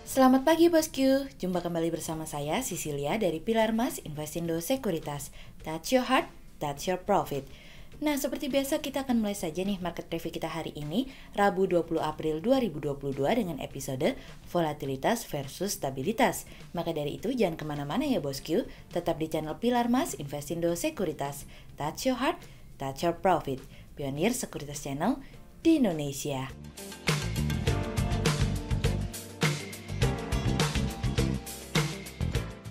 Selamat pagi bosku, jumpa kembali bersama saya Cecilia dari Pilar Mas Investindo Sekuritas. Touch your heart, touch your profit. Nah, seperti biasa kita akan mulai saja nih market review kita hari ini, Rabu 20 April 2022 dengan episode Volatilitas versus Stabilitas. Maka dari itu jangan kemana-mana ya bosku, tetap di channel Pilar Mas Investindo Sekuritas. Touch your heart, touch your profit. Pionir Sekuritas Channel di Indonesia.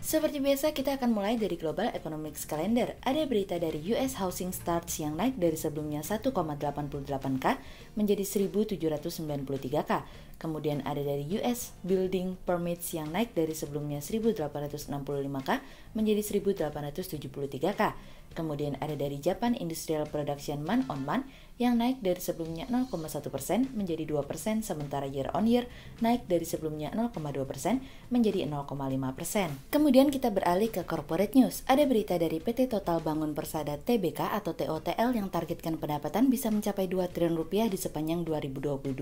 Seperti biasa, kita akan mulai dari Global Economics Calendar. Ada berita dari US Housing Starts yang naik dari sebelumnya 1,88K menjadi 1.793K. Kemudian ada dari US Building Permits yang naik dari sebelumnya 1.865K menjadi 1.873K. Kemudian ada dari Japan Industrial Production Month on Month yang naik dari sebelumnya 0,1% menjadi 2%, sementara year on year naik dari sebelumnya 0,2% menjadi 0,5%. Kemudian kita beralih ke corporate news. Ada berita dari PT Total Bangun Persada Tbk atau TOTL yang targetkan pendapatan bisa mencapai 2 triliun rupiah di sepanjang 2022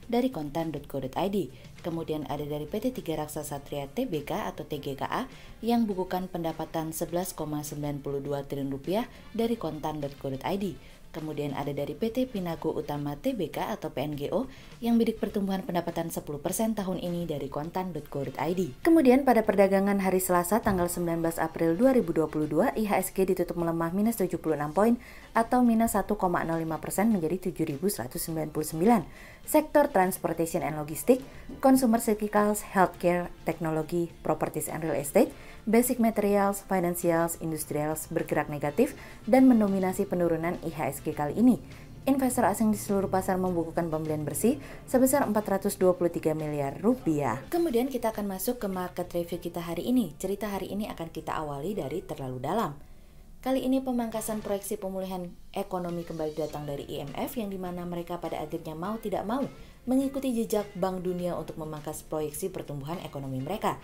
dari kontan.co.id. Kemudian ada dari PT Tiga Raksa Satria Tbk atau TGKA yang bukukan pendapatan 11,92 triliun rupiah dari kontan.co.id. Kemudian ada dari PT Pinago Utama Tbk atau PNGO yang bidik pertumbuhan pendapatan 10% tahun ini dari kontan.co.id. Kemudian pada perdagangan hari Selasa tanggal 19 April 2022, IHSG ditutup melemah minus 76 poin atau minus 1,05% menjadi 7.199. Sektor transportation and logistik, consumer cyclicals, healthcare, teknologi, properties and real estate, basic materials, financials, industrials bergerak negatif dan mendominasi penurunan IHSG kali ini. Investor asing di seluruh pasar membukukan pembelian bersih sebesar 423 miliar rupiah. Kemudian kita akan masuk ke market review kita hari ini. Cerita hari ini akan kita awali dari terlalu dalam. Kali ini pemangkasan proyeksi pemulihan ekonomi kembali datang dari IMF yang dimana mereka pada akhirnya mau tidak mau mengikuti jejak Bank Dunia untuk memangkas proyeksi pertumbuhan ekonomi mereka.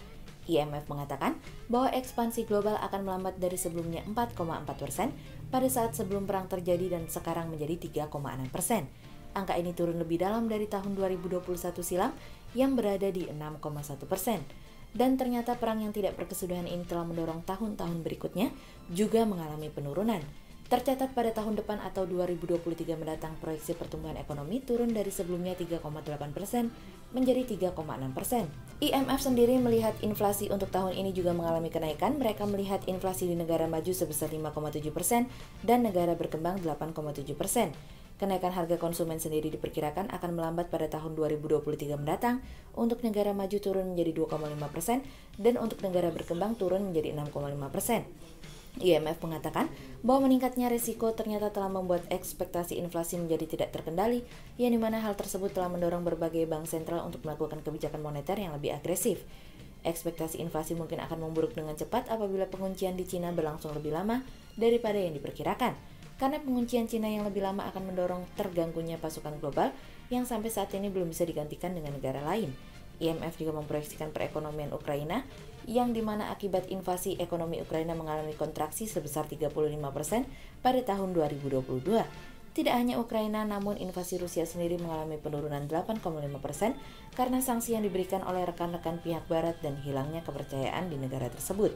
IMF mengatakan bahwa ekspansi global akan melambat dari sebelumnya 4,4% pada saat sebelum perang terjadi dan sekarang menjadi 3,6%. Angka ini turun lebih dalam dari tahun 2021 silam yang berada di 6,1%. Dan ternyata perang yang tidak berkesudahan ini telah mendorong tahun-tahun berikutnya juga mengalami penurunan. Tercatat pada tahun depan atau 2023 mendatang proyeksi pertumbuhan ekonomi turun dari sebelumnya 3,8% menjadi 3,6%. IMF sendiri melihat inflasi untuk tahun ini juga mengalami kenaikan. Mereka melihat inflasi di negara maju sebesar 5,7% dan negara berkembang 8,7%. Kenaikan harga konsumen sendiri diperkirakan akan melambat pada tahun 2023 mendatang. Untuk negara maju turun menjadi 2,5% dan untuk negara berkembang turun menjadi 6,5%. IMF mengatakan bahwa meningkatnya risiko ternyata telah membuat ekspektasi inflasi menjadi tidak terkendali, yang dimana hal tersebut telah mendorong berbagai bank sentral untuk melakukan kebijakan moneter yang lebih agresif. Ekspektasi inflasi mungkin akan memburuk dengan cepat apabila penguncian di Cina berlangsung lebih lama daripada yang diperkirakan. Karena penguncian Cina yang lebih lama akan mendorong terganggunya pasokan global yang sampai saat ini belum bisa digantikan dengan negara lain. IMF juga memproyeksikan perekonomian Ukraina yang dimana akibat invasi ekonomi Ukraina mengalami kontraksi sebesar 35% pada tahun 2022. Tidak hanya Ukraina, namun invasi Rusia sendiri mengalami penurunan 8,5% karena sanksi yang diberikan oleh rekan-rekan pihak barat dan hilangnya kepercayaan di negara tersebut.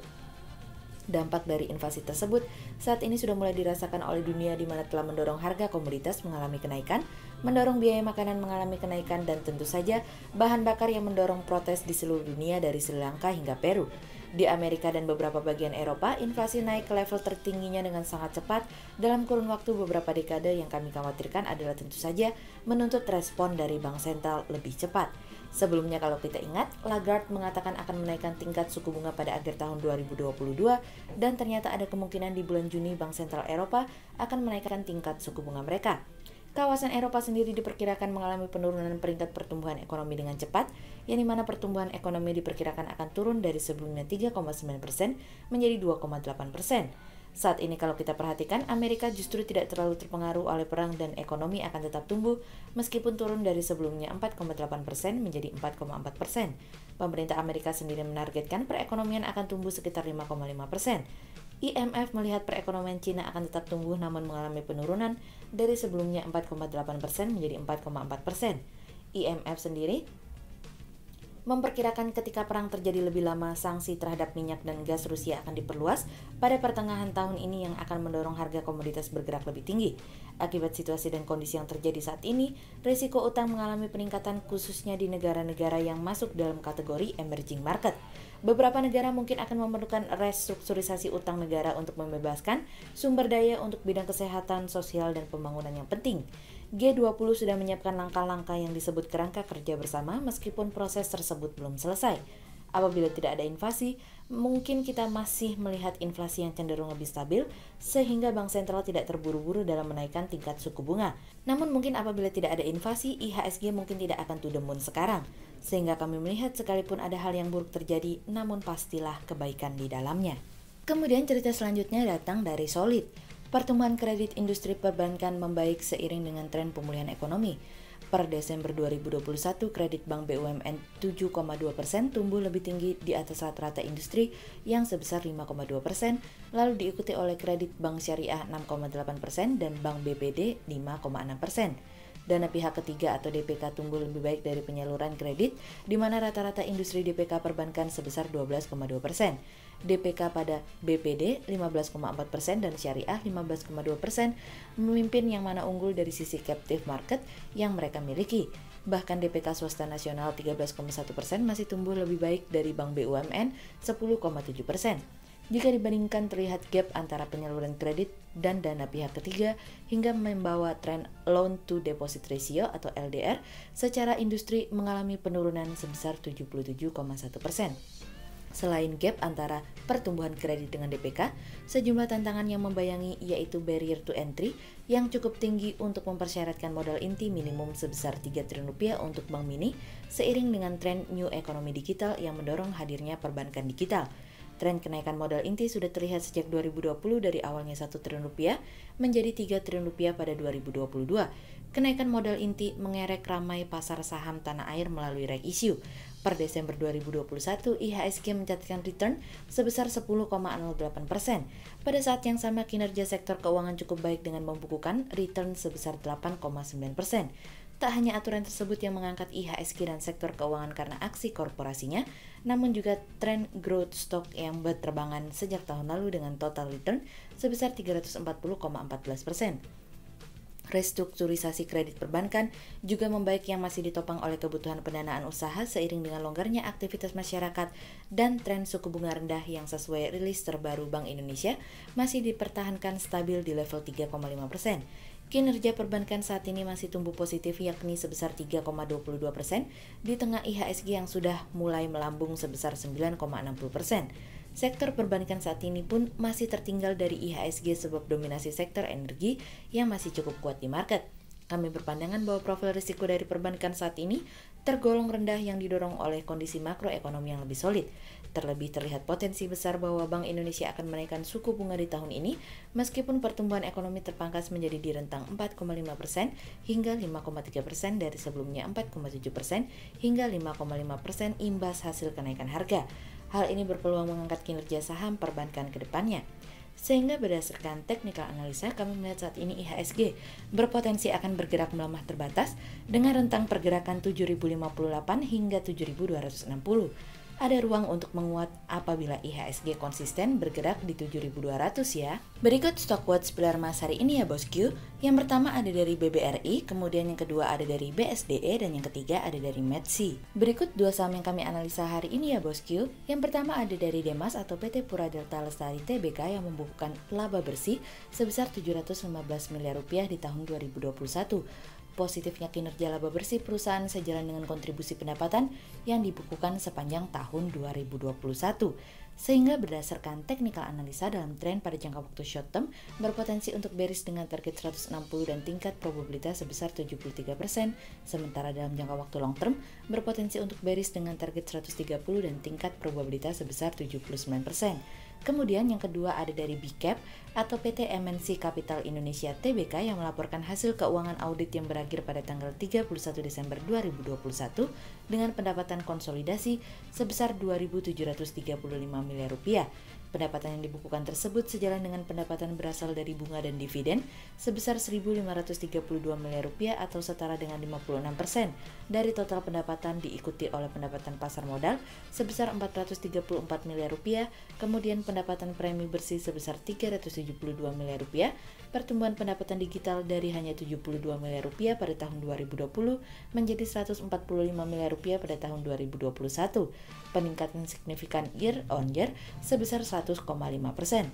Dampak dari invasi tersebut saat ini sudah mulai dirasakan oleh dunia di mana telah mendorong harga komoditas mengalami kenaikan, mendorong biaya makanan mengalami kenaikan, dan tentu saja bahan bakar yang mendorong protes di seluruh dunia dari Sri Lanka hingga Peru. Di Amerika dan beberapa bagian Eropa, inflasi naik ke level tertingginya dengan sangat cepat dalam kurun waktu beberapa dekade yang kami khawatirkan adalah tentu saja menuntut respon dari bank sentral lebih cepat. Sebelumnya kalau kita ingat, Lagarde mengatakan akan menaikkan tingkat suku bunga pada akhir tahun 2022 dan ternyata ada kemungkinan di bulan Juni Bank Sentral Eropa akan menaikkan tingkat suku bunga mereka. Kawasan Eropa sendiri diperkirakan mengalami penurunan peringkat pertumbuhan ekonomi dengan cepat, yang dimana pertumbuhan ekonomi diperkirakan akan turun dari sebelumnya 3,9% menjadi 2,8%. Saat ini kalau kita perhatikan, Amerika justru tidak terlalu terpengaruh oleh perang dan ekonomi akan tetap tumbuh meskipun turun dari sebelumnya 4,8% menjadi 4,4%. Pemerintah Amerika sendiri menargetkan perekonomian akan tumbuh sekitar 5,5%. IMF melihat perekonomian Cina akan tetap tumbuh namun mengalami penurunan dari sebelumnya 4,8% menjadi 4,4%. IMF sendiri memperkirakan ketika perang terjadi lebih lama, sanksi terhadap minyak dan gas Rusia akan diperluas pada pertengahan tahun ini yang akan mendorong harga komoditas bergerak lebih tinggi. Akibat situasi dan kondisi yang terjadi saat ini, risiko utang mengalami peningkatan khususnya di negara-negara yang masuk dalam kategori emerging market. Beberapa negara mungkin akan memerlukan restrukturisasi utang negara untuk membebaskan sumber daya untuk bidang kesehatan, sosial, dan pembangunan yang penting. G20 sudah menyiapkan langkah-langkah yang disebut kerangka kerja bersama meskipun proses tersebut belum selesai. Apabila tidak ada invasi, mungkin kita masih melihat inflasi yang cenderung lebih stabil sehingga bank sentral tidak terburu-buru dalam menaikkan tingkat suku bunga. Namun mungkin apabila tidak ada invasi, IHSG mungkin tidak akan to the moon sekarang. Sehingga kami melihat sekalipun ada hal yang buruk terjadi, namun pastilah kebaikan di dalamnya. Kemudian cerita selanjutnya datang dari Solid. Pertumbuhan kredit industri perbankan membaik seiring dengan tren pemulihan ekonomi. Per Desember 2021, kredit bank BUMN 7,2% tumbuh lebih tinggi di atas rata-rata industri yang sebesar 5,2%, lalu diikuti oleh kredit bank syariah 6,8% dan bank BPD 5,6%. Dana pihak ketiga atau DPK tumbuh lebih baik dari penyaluran kredit, di mana rata-rata industri DPK perbankan sebesar 12,2%. DPK pada BPD 15,4% dan syariah 15,2%, memimpin yang mana unggul dari sisi captive market yang mereka miliki. Bahkan DPK swasta nasional 13,1% masih tumbuh lebih baik dari bank BUMN 10,7%. Jika dibandingkan terlihat gap antara penyaluran kredit dan dana pihak ketiga hingga membawa tren loan to deposit ratio atau LDR secara industri mengalami penurunan sebesar 77,1%. Selain gap antara pertumbuhan kredit dengan DPK, sejumlah tantangan yang membayangi yaitu barrier to entry yang cukup tinggi untuk mempersyaratkan modal inti minimum sebesar 3 triliun rupiah untuk bank mini seiring dengan tren new economy digital yang mendorong hadirnya perbankan digital. Tren kenaikan modal inti sudah terlihat sejak 2020 dari awalnya 1 triliun rupiah menjadi 3 triliun rupiah pada 2022. Kenaikan modal inti mengerek ramai pasar saham tanah air melalui rights issue. Per Desember 2021, IHSG mencatatkan return sebesar 10,08%. Pada saat yang sama, kinerja sektor keuangan cukup baik dengan membukukan return sebesar 8,9%. Tak hanya aturan tersebut yang mengangkat IHSG dan sektor keuangan karena aksi korporasinya, namun juga tren growth stock yang berterbangan sejak tahun lalu dengan total return sebesar 340,14%. Restrukturisasi kredit perbankan juga membaik yang masih ditopang oleh kebutuhan pendanaan usaha seiring dengan longgarnya aktivitas masyarakat dan tren suku bunga rendah yang sesuai rilis terbaru Bank Indonesia masih dipertahankan stabil di level 3,5%. Kinerja perbankan saat ini masih tumbuh positif yakni sebesar 3,22% di tengah IHSG yang sudah mulai melambung sebesar 9,60%. Sektor perbankan saat ini pun masih tertinggal dari IHSG sebab dominasi sektor energi yang masih cukup kuat di market. Kami berpandangan bahwa profil risiko dari perbankan saat ini tergolong rendah yang didorong oleh kondisi makroekonomi yang lebih solid. Terlebih terlihat potensi besar bahwa Bank Indonesia akan menaikkan suku bunga di tahun ini meskipun pertumbuhan ekonomi terpangkas menjadi di rentang 4,5% hingga 5,3% dari sebelumnya 4,7% hingga 5,5% imbas hasil kenaikan harga. Hal ini berpeluang mengangkat kinerja saham perbankan ke depannya. Sehingga berdasarkan technical analisa, kami melihat saat ini IHSG berpotensi akan bergerak melemah terbatas dengan rentang pergerakan 7.058 hingga 7.260. Ada ruang untuk menguat apabila IHSG konsisten bergerak di 7.200 ya. Berikut stock watch pilar emas hari ini ya bosku. Yang pertama ada dari BBRI, kemudian yang kedua ada dari BSDE, dan yang ketiga ada dari Metsi. Berikut dua saham yang kami analisa hari ini ya bosku. Yang pertama ada dari Demas atau PT Pura Delta Lestari Tbk yang membukukan laba bersih sebesar 715 miliar rupiah di tahun 2021. Positifnya kinerja laba bersih perusahaan sejalan dengan kontribusi pendapatan yang dibukukan sepanjang tahun 2021. Sehingga berdasarkan technical analisa dalam tren pada jangka waktu short term berpotensi untuk bearish dengan target 160 dan tingkat probabilitas sebesar 73%, sementara dalam jangka waktu long term berpotensi untuk bearish dengan target 130 dan tingkat probabilitas sebesar 79%. Kemudian yang kedua ada dari BCAP atau PT MNC Capital Indonesia Tbk yang melaporkan hasil keuangan audit yang berakhir pada tanggal 31 Desember 2021 dengan pendapatan konsolidasi sebesar 2.735 miliar rupiah. Pendapatan yang dibukukan tersebut sejalan dengan pendapatan berasal dari bunga dan dividen sebesar Rp1.532 miliar atau setara dengan 56% dari total pendapatan, diikuti oleh pendapatan pasar modal sebesar Rp434 miliar, kemudian pendapatan premi bersih sebesar Rp372 miliar, pertumbuhan pendapatan digital dari hanya Rp72 miliar pada tahun 2020 menjadi Rp145 miliar pada tahun 2021, peningkatan signifikan year on year sebesar 100,5%.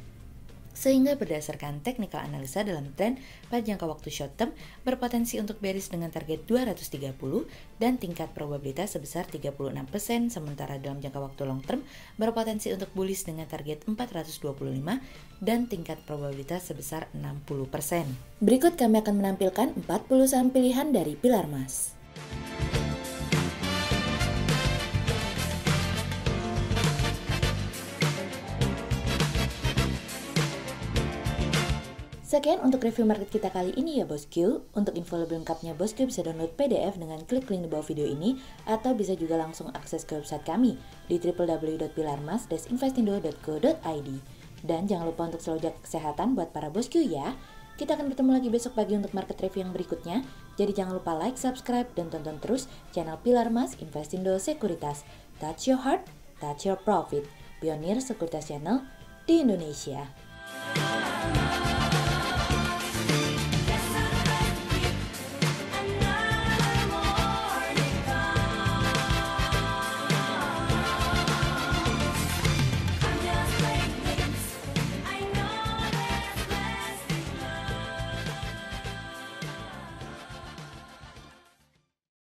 Sehingga berdasarkan technical analisa dalam tren pada jangka waktu short term berpotensi untuk bearish dengan target 230 dan tingkat probabilitas sebesar 36%, sementara dalam jangka waktu long term berpotensi untuk bullish dengan target 425 dan tingkat probabilitas sebesar 60%. Berikut kami akan menampilkan 40 saham pilihan dari Pilar Mas. Sekian untuk review market kita kali ini ya bosku. Untuk info lebih lengkapnya bosku bisa download PDF dengan klik link di bawah video ini atau bisa juga langsung akses ke website kami di www.pilarmas-investindo.co.id. Dan jangan lupa untuk selalu jaga kesehatan buat para bosku ya. Kita akan bertemu lagi besok pagi untuk market review yang berikutnya. Jadi jangan lupa like, subscribe, dan tonton terus channel Pilar Mas Investindo Sekuritas. Touch your heart, touch your profit. Pionir Sekuritas Channel di Indonesia.